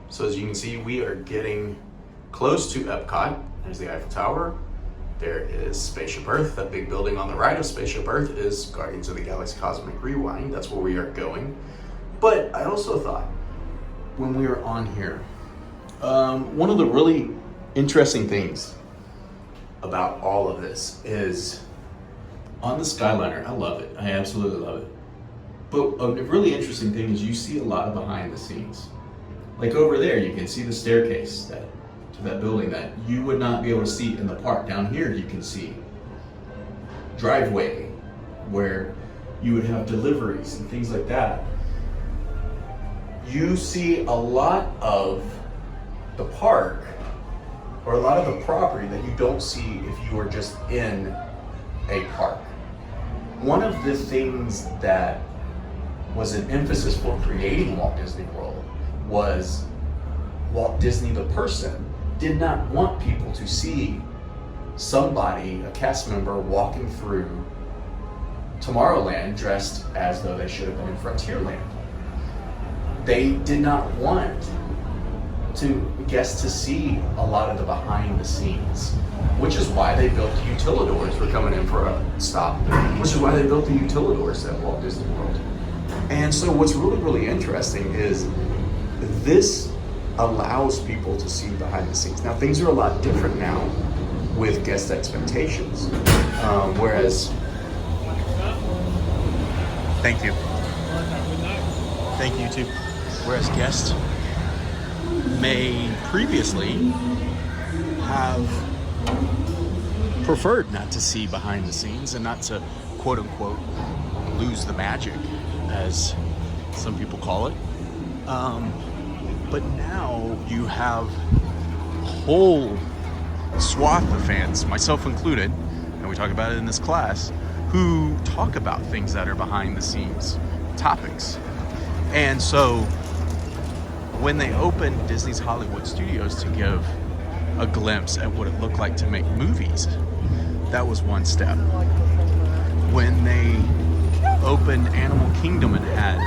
So as you can see, we are getting close to EPCOT. There's the Eiffel Tower. There is Spaceship Earth. That big building on the right of Spaceship Earth is Guardians of the Galaxy Cosmic Rewind. That's where we are going. But I also thought, when we were on here, one of the really interesting things about all of this is on the Skyliner. I love it. I absolutely love it. But a really interesting thing is you see a lot of behind the scenes. Like over there, you can see the staircase to that building that you would not be able to see in the park. Down here, you can see driveway where you would have deliveries and things like that. You see a lot of the park or a lot of the property that you don't see if you are just in a park. One of the things that was an emphasis for creating Walt Disney World was Walt Disney the person did not want people to see somebody, a cast member, walking through Tomorrowland dressed as though they should have been in Frontierland. They did not want guests to see a lot of the behind the scenes, which is why they built the utilidors. We're coming in for a stop, which is why they built the utilidors at Walt Disney World. And so what's really, really interesting is this allows people to see behind the scenes. Now, things are a lot different now with guest expectations, whereas... Thank you. Thank you, too. Whereas guests may previously have preferred not to see behind the scenes and not to, quote unquote, lose the magic, as some people call it. But now you have a whole swath of fans, myself included, and we talk about it in this class, who talk about things that are behind the scenes topics. And so when they opened Disney's Hollywood Studios to give a glimpse at what it looked like to make movies, that was one step. When they opened Animal Kingdom and had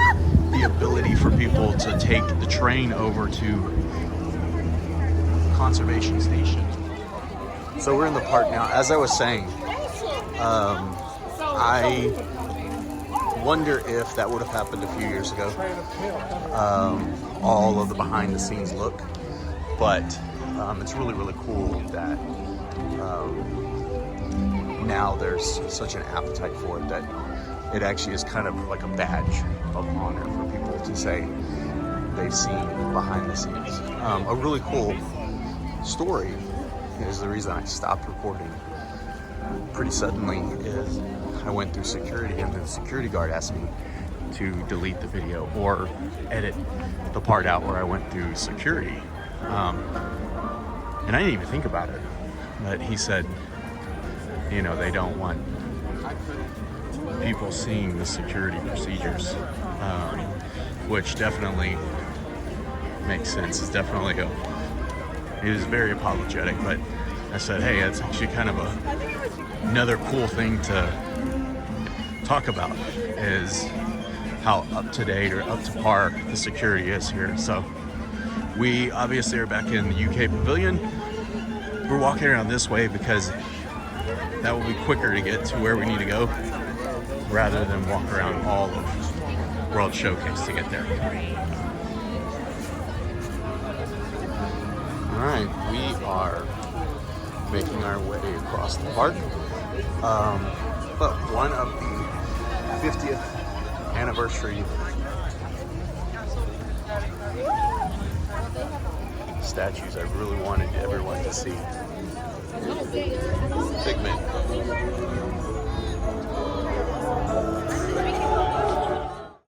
the ability for people to take the train over to Conservation Station. So we're in the park now. As I was saying, I wonder if that would have happened a few years ago. All of the behind the scenes look, but it's really, really cool that now there's such an appetite for it that it actually is kind of like a badge of honor for people to say they've seen behind the scenes. A really cool story is the reason I stopped recording pretty suddenly is I went through security and the security guard asked me to delete the video or edit the part out where I went through security. And I didn't even think about it, but he said, you know, they don't want people seeing the security procedures, which definitely makes sense. It's definitely he was very apologetic, but I said, hey, it's actually kind of another cool thing to talk about is how up to date or up to par the security is here. So we obviously are back in the UK Pavilion. We're walking around this way because that will be quicker to get to where we need to go rather than walk around all of World Showcase to get there. All right, we are making our way across the park. But one of the 50th anniversary statues I really wanted everyone to see. Figment.